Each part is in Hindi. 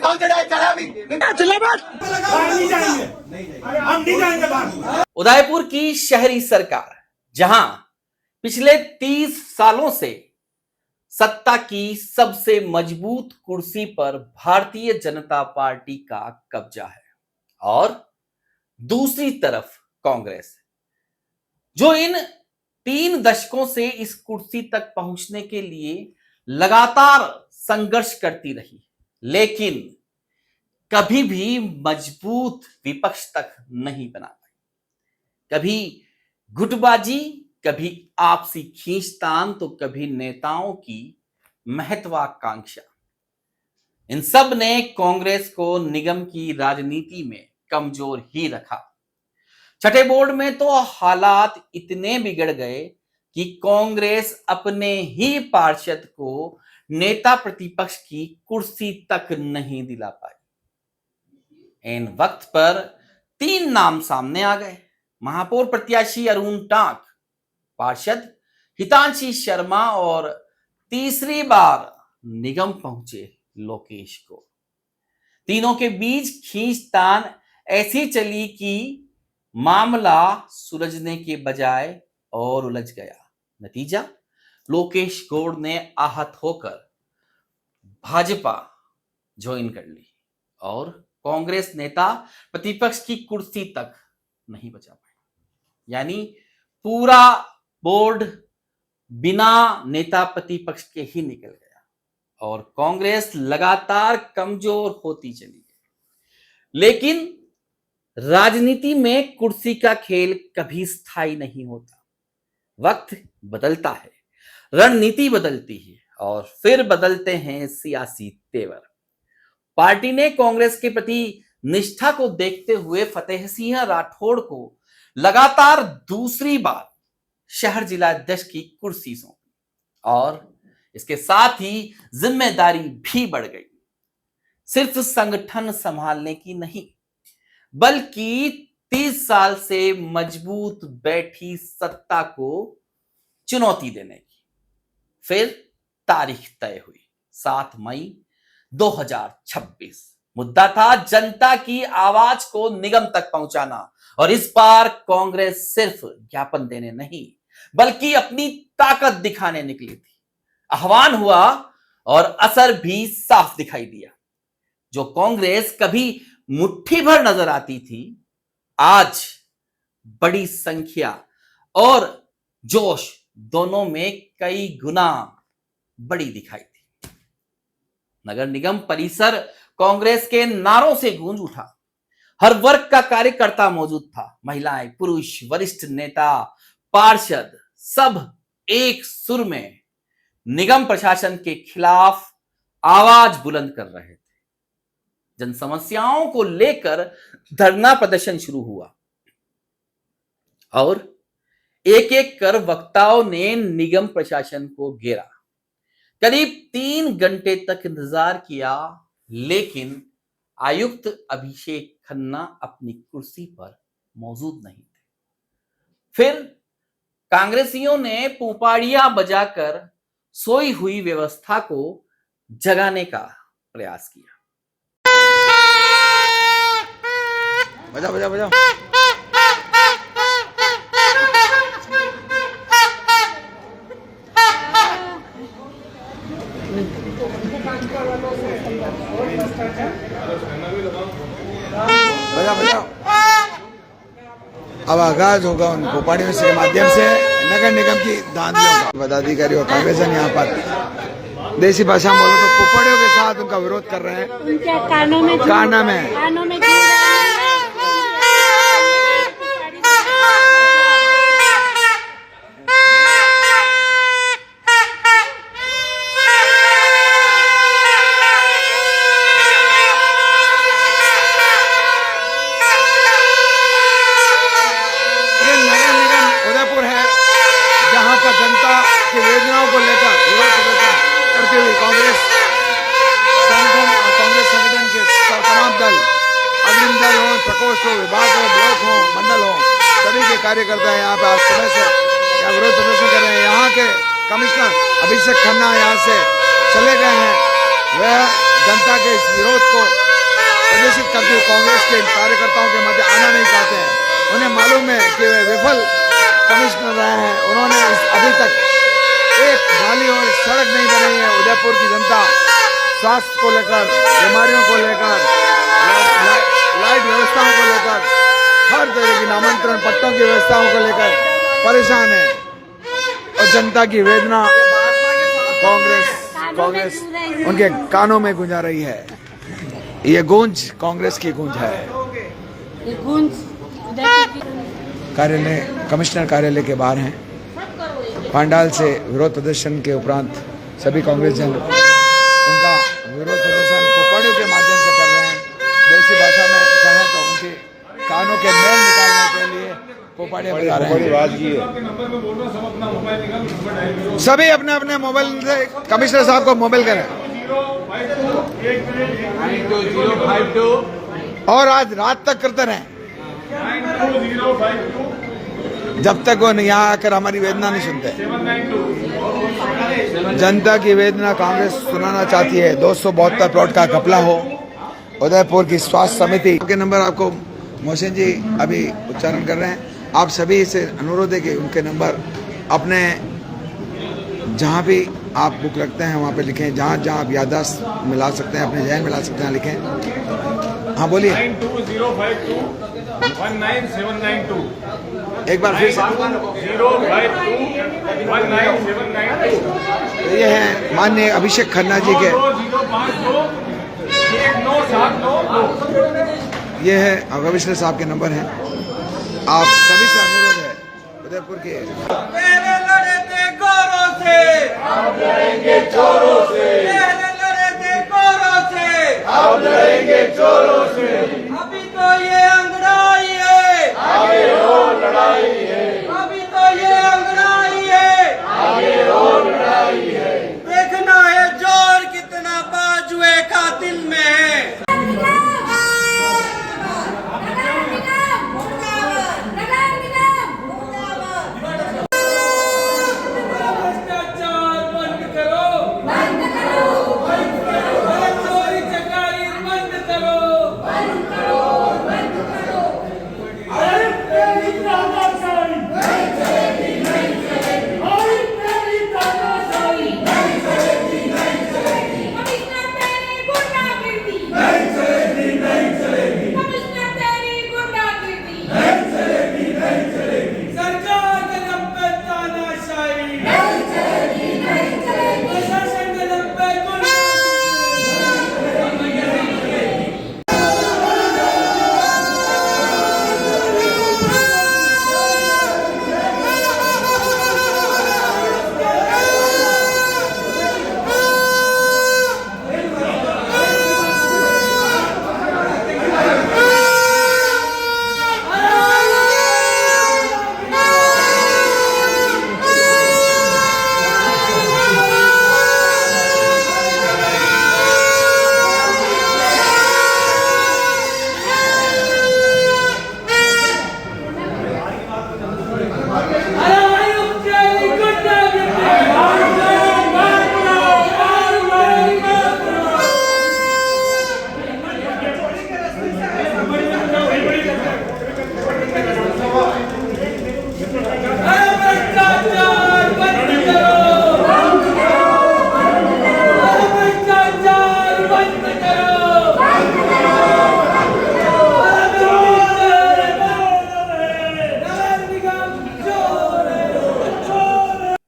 हम नहीं जाएंगे बाहर। उदयपुर की शहरी सरकार, जहां पिछले 30 सालों से सत्ता की सबसे मजबूत कुर्सी पर भारतीय जनता पार्टी का कब्जा है, और दूसरी तरफ कांग्रेस, जो इन 3 दशकों से इस कुर्सी तक पहुंचने के लिए लगातार संघर्ष करती रही, लेकिन कभी भी मजबूत विपक्ष तक नहीं बना पाई। कभी गुटबाजी, कभी आपसी खींचतान, तो कभी नेताओं की महत्वाकांक्षा। इन सब ने कांग्रेस को निगम की राजनीति में कमजोर ही रखा। छठे बोर्ड में तो हालात इतने बिगड़ गए कि कांग्रेस अपने ही पार्षद को नेता प्रतिपक्ष की कुर्सी तक नहीं दिला पाई। इन वक्त पर 3 नाम सामने आ गए। महापौर प्रत्याशी अरुण टांक, पार्षद हितांशी शर्मा और तीसरी बार निगम पहुंचे लोकेश को। तीनों के बीच खींचतान ऐसी चली कि मामला सुलझने के बजाय और उलझ गया। नतीजा, लोकेश गौड़ ने आहत होकर भाजपा ज्वाइन कर ली और कांग्रेस नेता प्रतिपक्ष की कुर्सी तक नहीं बचा पाए। यानी पूरा बोर्ड बिना नेता प्रतिपक्ष के ही निकल गया और कांग्रेस लगातार कमजोर होती चली गई। लेकिन राजनीति में कुर्सी का खेल कभी स्थायी नहीं होता। वक्त बदलता है, रणनीति बदलती है और फिर बदलते हैं सियासी तेवर। पार्टी ने कांग्रेस के प्रति निष्ठा को देखते हुए फतेह सिंह राठौड़ को लगातार दूसरी बार शहर जिला अध्यक्ष की कुर्सी सौंपी और इसके साथ ही जिम्मेदारी भी बढ़ गई। सिर्फ संगठन संभालने की नहीं, बल्कि 30 साल से मजबूत बैठी सत्ता को चुनौती देने की। फिर तारीख तय हुई 7 मई 2026। मुद्दा था जनता की आवाज को निगम तक पहुंचाना, और इस बार कांग्रेस सिर्फ ज्ञापन देने नहीं बल्कि अपनी ताकत दिखाने निकली थी। आह्वान हुआ और असर भी साफ दिखाई दिया। जो कांग्रेस कभी मुट्ठी भर नजर आती थी, आज बड़ी संख्या और जोश दोनों में कई गुना बड़ी दिखाई थी। नगर निगम परिसर कांग्रेस के नारों से गूंज उठा। हर वर्ग का कार्यकर्ता मौजूद था। महिलाएं, पुरुष, वरिष्ठ नेता, पार्षद, सब एक सुर में निगम प्रशासन के खिलाफ आवाज बुलंद कर रहे थे। जन समस्याओं को लेकर धरना प्रदर्शन शुरू हुआ और एक एक कर वक्ताओं ने निगम प्रशासन को घेरा। करीब 3 घंटे तक इंतजार किया, लेकिन आयुक्त अभिषेक खन्ना अपनी कुर्सी पर मौजूद नहीं थे। फिर कांग्रेसियों ने पुपाड़ियां बजाकर सोई हुई व्यवस्था को जगाने का प्रयास किया। बजा बजा बजा। बजा बजा। अब आगाज होगा उन पुपाड़ियों के माध्यम से नगर निगम की दानियों का। पदाधिकारी और कांग्रेसन यहाँ पर देसी भाषा में बोलो तो पुपाड़ियों के साथ उनका विरोध कर रहे हैं। उनके कानों में जनता की योजनाओं को लेकर विरोध प्रदर्शन करते हुए कांग्रेस संगठन के तमाम दल, अग्रिम दल हो, प्रकोष्ठ हो, विभाग हो, ब्लॉक हो, मंडल हो, सभी के कार्यकर्ता यहाँ पे आज समय से विरोध प्रदर्शन कर रहे हैं। यहाँ के कमिश्नर अभिषेक खन्ना यहाँ से चले गए हैं। वह जनता के इस विरोध को करके कांग्रेस के कार्यकर्ताओं के मध्य आना नहीं चाहते हैं। उन्हें मालूम है कि वे विफल कमिश्नर रहे हैं। उन्होंने अभी तक एक नाली और सड़क नहीं बनाई है। उदयपुर की जनता स्वास्थ्य को लेकर, बीमारियों को लेकर, लाइट व्यवस्थाओं को लेकर, हर तरह की नामांतरण पट्टों की व्यवस्थाओं को लेकर परेशान है। और जनता की वेदना कांग्रेस उनके कानों में गुंजा रही है। ये गूंज कांग्रेस की गूंज है। ये गूंज कार्यालय, कमिश्नर कार्यालय के बाहर हैं। पांडाल से विरोध प्रदर्शन के उपरांत सभी कांग्रेस जन उनका विरोध प्रदर्शन पोपाड़ियों के माध्यम से कर रहे हैं। देसी भाषा में कहें तो उनके कानों के मैल निकालने के लिए पोपाड़ियां बजा रहे हैं। सभी अपने अपने मोबाइल से कमिश्नर साहब को मोबाइल करें। और आज रात तक करते रहें जब तक वो यहाँ आकर हमारी वेदना नहीं सुनते। जनता की वेदना कांग्रेस सुनाना चाहती है। 272 प्लॉट का घपला हो। उदयपुर की स्वास्थ्य समिति के नंबर आपको मोहसिन जी अभी उच्चारण कर रहे हैं। आप सभी से अनुरोध है कि उनके नंबर अपने जहाँ भी आप बुक रखते हैं वहाँ पे लिखें। जहाँ जहाँ आप याददाश्त मिला सकते हैं, अपने जहन मिला सकते हैं, लिखें। हाँ बोलिए। 9205219792। एक बार फिर से। 0521972। ये है माननीय अभिषेक खन्ना जी के। 1972। ये है कमिश्नर साहब के नंबर हैं। आप सभी से अनुरोध है उदयपुर के लड़े गोरों से, हम लड़ेंगे चोरों से। लड़े गोरों से, हम लड़ेंगे चोरों से। अभी तो ये अंगड़ाई है, आगे और लड़ाई है। अभी तो ये अंगड़ाई है, आगे और लड़ाई है। देखना है जोर कितना बाजुए कातिल में है।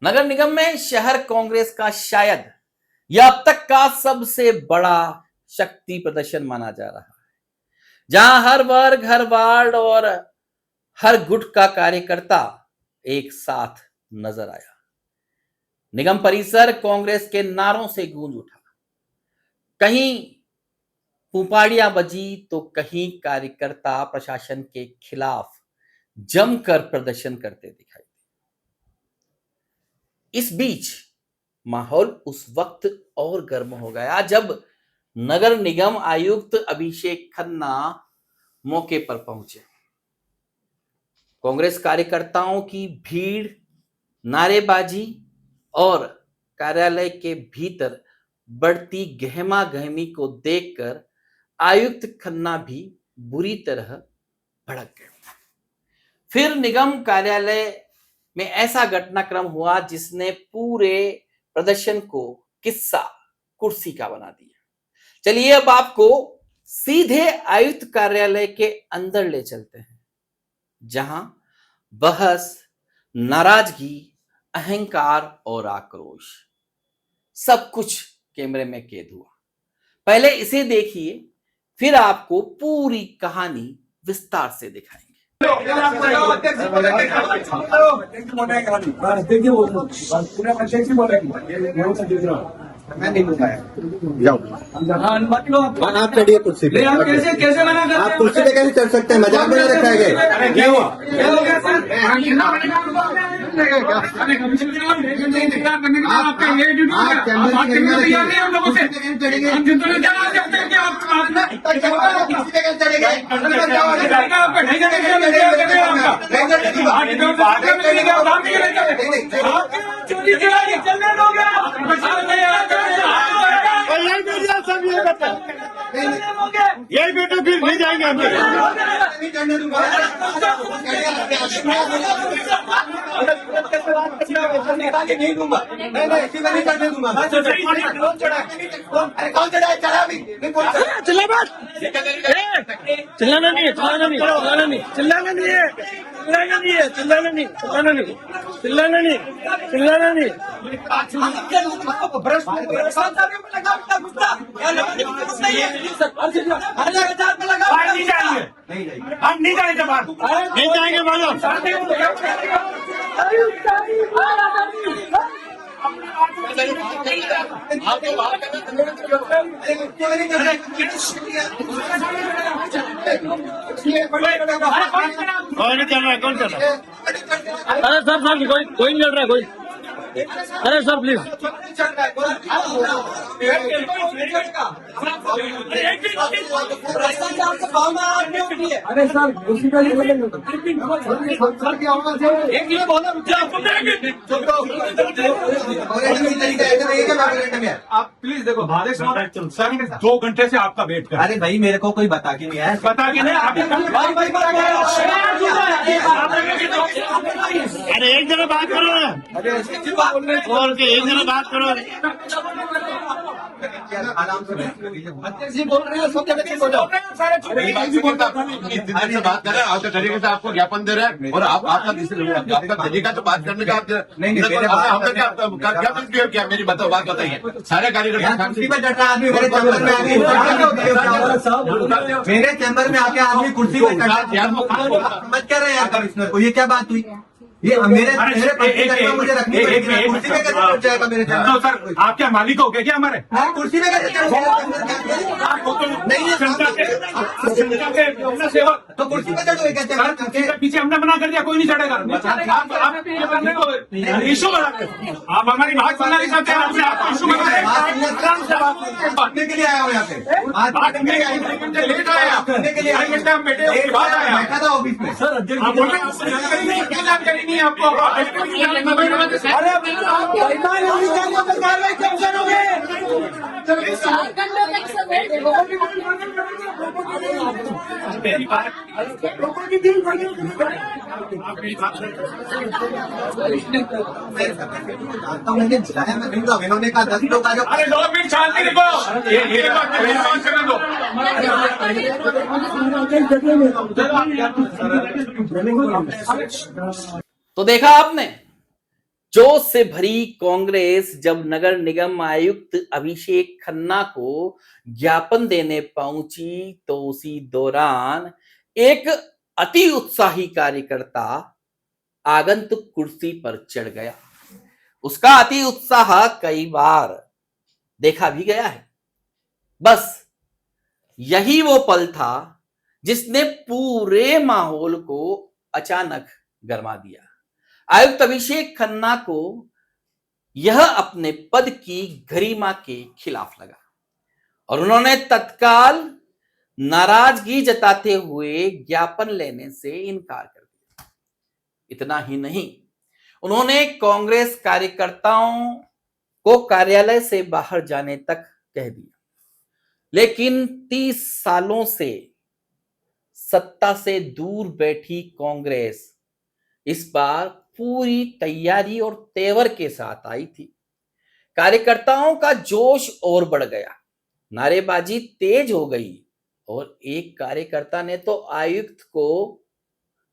नगर निगम में शहर कांग्रेस का शायद यह अब तक का सबसे बड़ा शक्ति प्रदर्शन माना जा रहा है, जहां हर वर्ग, हर वार्ड और हर गुट का कार्यकर्ता एक साथ नजर आया। निगम परिसर कांग्रेस के नारों से गूंज उठा। कहीं पुपाड़ियां बजी तो कहीं कार्यकर्ता प्रशासन के खिलाफ जमकर प्रदर्शन करते दिखाई। इस बीच माहौल उस वक्त और गर्म हो गया जब नगर निगम आयुक्त अभिषेक खन्ना मौके पर पहुंचे। कांग्रेस कार्यकर्ताओं की भीड़, नारेबाजी और कार्यालय के भीतर बढ़ती गहमा गहमी को देखकर आयुक्त खन्ना भी बुरी तरह भड़क गए। फिर निगम कार्यालय में ऐसा घटनाक्रम हुआ जिसने पूरे प्रदर्शन को किस्सा कुर्सी का बना दिया। चलिए अब आपको सीधे आयुक्त कार्यालय के अंदर ले चलते हैं, जहां बहस, नाराजगी, अहंकार और आक्रोश सब कुछ कैमरे में कैद हुआ। पहले इसे देखिए, फिर आपको पूरी कहानी विस्तार से दिखाएंगे। मैं नहीं बुलाया। जाओ आप चढ़िए कुर्सी पे। आप कैसे कैसे मना करते आप कुर्सी पे कैसे चढ़ सकते हैं? मजाक बना रखा है क्या? क्या हुआ सर? चोरी चलाएंगे, चलने दोगे? यही बेटा फिर नहीं जाएंगे हम। नहीं दूंगा, नहीं इसी में नहीं करने दूंगा। कौन चढ़ाए? चढ़ा भी चिल्ला मत, चिल्लाना नहीं है, चिल्लाना नहीं, चिल्लाना नहीं, चिल्लाना नहीं है, चिल्लाना नहीं है, चिल्लाना नहीं, चिल्लाना नहीं, चिल्लाना नहीं, चिल्लाना नहीं। हम नहीं जाएंगे बाहर, नहीं जाएंगे बाहर। कौन चल रहा है? कौन चल रहा है? अरे सर सर कोई नहीं चल रहा है, कोई। अरे सर प्लीज, अरे सर उसी का आप प्लीज देखो, सर 2 घंटे से आपका वेट कर। अरे भाई मेरे को कोई बता के नहीं आया। पता कि नहीं अरे एक जगह बात करो ना, और के एक जगह बात करो। आराम से अध्यक्ष जी बोल रहे हैं, सब जगह हो जाओ। इतने से बात कर रहे हैं, आपके तरीके से आपको ज्ञापन दे रहे हैं और आपका तरीका तो बात करने का नहीं, मेरे हमने क्या मिसबिहेव किया? मेरी बात बताइए। सारे कार्यकर्ता कुर्सी पे बैठा आदमी मेरे चैम्बर में आके कुर्सी पे समझ क्या रहे यार कमिश्नर को? ये क्या बात हुई? ये मेरे मुझे रखनी पड़ेगी। कुर्सी पे कैसे चढ़ जाएगा मेरे चैम्बर? सर आप क्या मालिक हो गए क्या हमारे? कुर्सी पे कैसे चढ़ जाएगा? नहीं है तो कुर्सी पे चढ़ोगे क्या चैम्बर? पीछे हमने मना कर दिया, कोई नहीं चढ़ेगा। इशू बना, आप हमारी बात सुनना नहीं चाहते हैं, आपको इशू बना बांटने के लिए आया हूँ यहाँ पे। लेट आया करने के लिए बैठा था ऑफिस में। सर क्या जानकारी नहीं है आपको? अरे कार्रवाई कब करोगे? मैंने बुलाया, मैं नहीं दूंगा। इन्होंने कहा 10 लोग आ जाओ। अरे 2 मिनट शांति रखो, ये रिस्पॉन्स करने दो। तो देखा आपने, जोश से भरी कांग्रेस जब नगर निगम आयुक्त अभिषेक खन्ना को ज्ञापन देने पहुंची तो उसी दौरान एक अति उत्साही कार्यकर्ता आगंतुक कुर्सी पर चढ़ गया। उसका अति उत्साह कई बार देखा भी गया है। बस यही वो पल था जिसने पूरे माहौल को अचानक गरमा दिया। आयुक्त अभिषेक खन्ना को यह अपने पद की गरिमा के खिलाफ लगा और उन्होंने तत्काल नाराजगी जताते हुए ज्ञापन लेने से इनकार कर दिया। इतना ही नहीं, उन्होंने कांग्रेस कार्यकर्ताओं को कार्यालय से बाहर जाने तक कह दिया। लेकिन 30 सालों से सत्ता से दूर बैठी कांग्रेस इस बार पूरी तैयारी और तेवर के साथ आई थी। कार्यकर्ताओं का जोश और बढ़ गया, नारेबाजी तेज हो गई और एक कार्यकर्ता ने तो आयुक्त को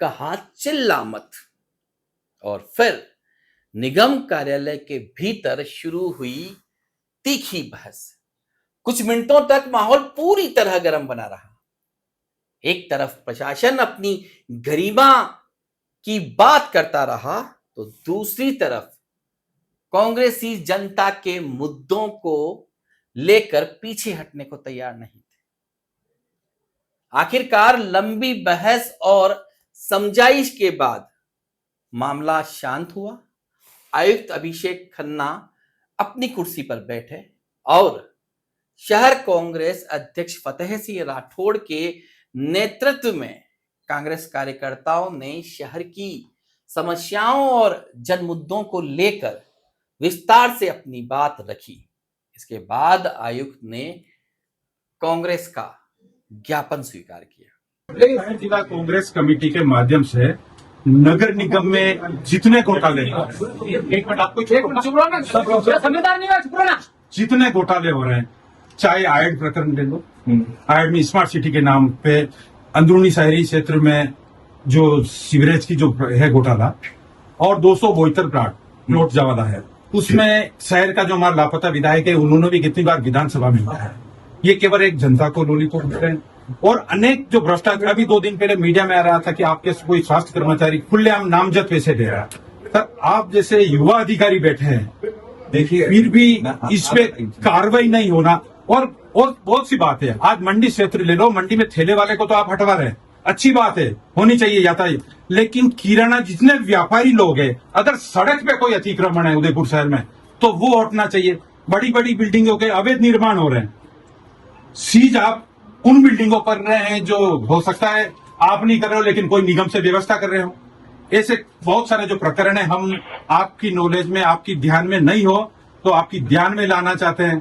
कहा चिल्ला मत। और फिर निगम कार्यालय के भीतर शुरू हुई तीखी बहस। कुछ मिनटों तक माहौल पूरी तरह गर्म बना रहा। एक तरफ प्रशासन अपनी गरिमा की बात करता रहा तो दूसरी तरफ कांग्रेसी जनता के मुद्दों को लेकर पीछे हटने को तैयार नहीं थे। आखिरकार लंबी बहस और समझाइश के बाद मामला शांत हुआ। आयुक्त अभिषेक खन्ना अपनी कुर्सी पर बैठे और शहर कांग्रेस अध्यक्ष फतेह सिंह राठौड़ के नेतृत्व में कांग्रेस कार्यकर्ताओं ने शहर की समस्याओं और जन मुद्दों को लेकर विस्तार से अपनी बात रखी। इसके बाद आयुक्त ने कांग्रेस का ज्ञापन स्वीकार किया। जिला कांग्रेस कमेटी के माध्यम से नगर निगम में जितने घोटाले जितने घोटाले हो रहे हैं, चाहे आयड प्रकरण ले लो, आयड में स्मार्ट सिटी के नाम पे अंदरूनी शहरी क्षेत्र में जो सीवरेज की जो है घोटाला, और 272 प्लॉट ज्यादा है, उसमें शहर का जो हमारा लापता विधायक है उन्होंने भी कितनी बार विधानसभा में कहा है। ये केवल एक जनता को लोलीपॉप दे रहे हैं। और अनेक जो भ्रष्टाचार, अभी 2 दिन पहले मीडिया में आ रहा था कि आपके कोई स्वास्थ्य कर्मचारी खुलेआम नामजद पैसे दे रहा है। सर, आप जैसे युवा अधिकारी बैठे हैं, देखिए, फिर भी इस पे कार्रवाई नहीं होना। और बहुत सी बात है, आज मंडी क्षेत्र ले लो, मंडी में ठेले वाले को तो आप हटवा रहे हैं, अच्छी बात है, होनी चाहिए यातायात, लेकिन किराना जितने व्यापारी लोग हैं, अगर सड़क पे कोई अतिक्रमण है उदयपुर शहर में तो वो हटना चाहिए। बड़ी बड़ी बिल्डिंगों के अवैध निर्माण हो रहे हैं, सीज आप उन बिल्डिंगों पर रहे हैं जो हो सकता है आप नहीं कर रहे हो लेकिन कोई निगम से व्यवस्था कर रहे हो। ऐसे बहुत सारे जो प्रकरण है, हम आपकी नॉलेज में, आपकी ध्यान में नहीं हो तो आपकी ध्यान में लाना चाहते हैं,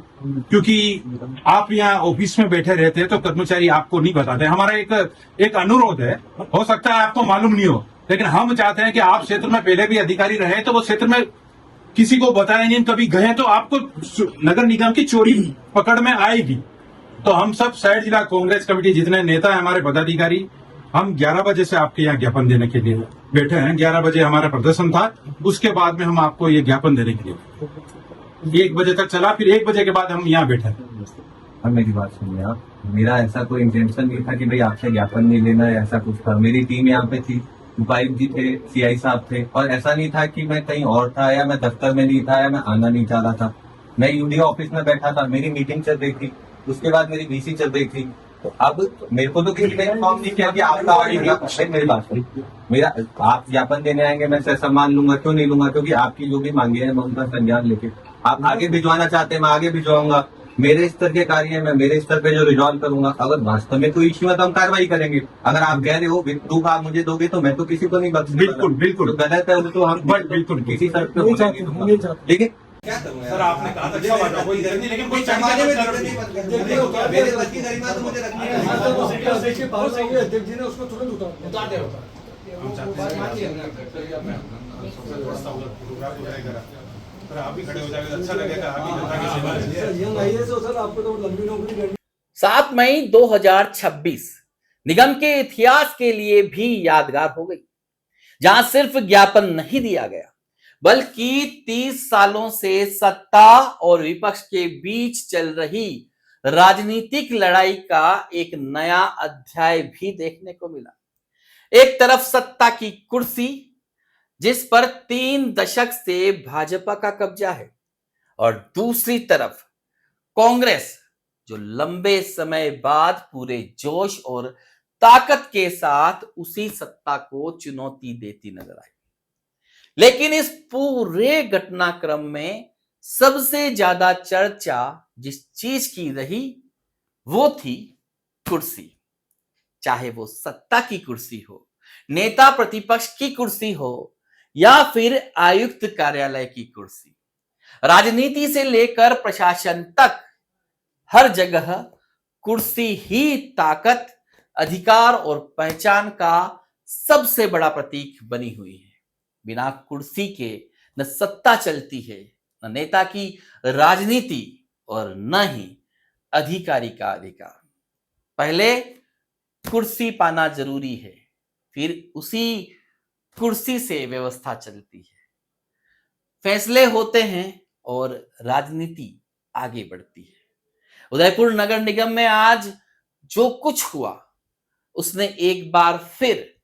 क्योंकि आप यहाँ ऑफिस में बैठे रहते हैं तो कर्मचारी आपको नहीं बताते। हमारा एक अनुरोध है, हो सकता है आपको मालूम नहीं हो, लेकिन हम चाहते हैं कि आप क्षेत्र में पहले भी अधिकारी रहे तो वो क्षेत्र में किसी को बताया नहीं, कभी गए तो आपको नगर निगम की चोरी पकड़ में आएगी। तो हम सब शहर जिला कांग्रेस कमेटी जितने नेता है, हमारे पदाधिकारी, हम 11 बजे से आपके यहाँ ज्ञापन देने के लिए बैठे हैं। 11 बजे हमारा प्रदर्शन था, उसके बाद में हम आपको ये ज्ञापन देने के लिए 1 बजे तक चला, फिर 1 बजे के बाद हम यहाँ बैठे। अब मेरी बात सुनिए आप, मेरा ऐसा कोई इंटेंशन नहीं था कि भाई आपसे ज्ञापन नहीं लेना है, ऐसा कुछ था। मेरी टीम यहाँ पे थी, उपायुक्त जी थे, सीआई साहब थे, और ऐसा नहीं था कि मैं कहीं और था या मैं दफ्तर में नहीं था या मैं आना नहीं चाह रहा था। मैं यूडीओ ऑफिस में बैठा था, मेरी मीटिंग चल रही थी, उसके बाद मेरी वीसी चल रही थी। तो अब मेरे को तो किसी ने इन्फॉर्म नहीं किया कि आपका मेरी बात सुनिए, मेरा आप ज्ञापन देने आएंगे, मैं सम्मान लूंगा, क्यों नहीं लूंगा, क्योंकि आपकी जो भी मांगे हैं मैं उनका संज्ञान लेके, आप आगे भिजवाना चाहते हैं मैं आगे भिजवाऊंगा। मेरे स्तर के कार्य है, मैं मेरे स्तर पे जो रिजॉल्व करूंगा। अगर वास्तव में कोई इश्यू है तो हम कार्रवाई करेंगे। अगर आप कह रहे हो प्रूफ आप मुझे दोगे तो मैं तो किसी को नहीं बख्श, बिल्कुल बिल्कुल गलत है तो हम बिल्कुल किसी सर पे लेकिन क्या करूंगा सर, आपने कहा था अच्छा बात है, कोई गलती, लेकिन कोई पैमाने में दिक्कत नहीं बन गई। मेरे बस की गरिमा तो मुझे रखनी है। अध्यक्ष जी ने उसको तुरंत उतार दिया। हम चाहते हैं सर, आप भी खड़े हो जाएंगे, अच्छा लगेगा, आप भी जनता की सेवा करेंगे। यंग आईएएस हो सर, आपको तो लंबी नौकरी 7 मई 2026 निगम के इतिहास के लिए भी यादगार हो गई, जहां सिर्फ ज्ञापन नहीं दिया गया बल्कि 30 सालों से सत्ता और विपक्ष के बीच चल रही राजनीतिक लड़ाई का एक नया अध्याय भी देखने को मिला। एक तरफ सत्ता की कुर्सी जिस पर 3 दशक से भाजपा का कब्जा है, और दूसरी तरफ कांग्रेस जो लंबे समय बाद पूरे जोश और ताकत के साथ उसी सत्ता को चुनौती देती नजर आई। लेकिन इस पूरे घटनाक्रम में सबसे ज्यादा चर्चा जिस चीज की रही वो थी कुर्सी। चाहे वो सत्ता की कुर्सी हो, नेता प्रतिपक्ष की कुर्सी हो या फिर आयुक्त कार्यालय की कुर्सी, राजनीति से लेकर प्रशासन तक हर जगह कुर्सी ही ताकत, अधिकार और पहचान का सबसे बड़ा प्रतीक बनी हुई है। बिना कुर्सी के न सत्ता चलती है, न नेता की राजनीति और न ही अधिकारी का अधिकार। पहले कुर्सी पाना जरूरी है, फिर उसी कुर्सी से व्यवस्था चलती है, फैसले होते हैं और राजनीति आगे बढ़ती है। उदयपुर नगर निगम में आज जो कुछ हुआ उसने एक बार फिर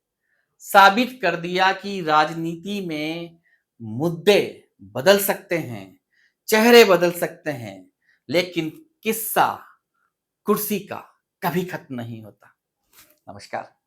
साबित कर दिया कि राजनीति में मुद्दे बदल सकते हैं, चेहरे बदल सकते हैं, लेकिन किस्सा कुर्सी का कभी खत्म नहीं होता। नमस्कार।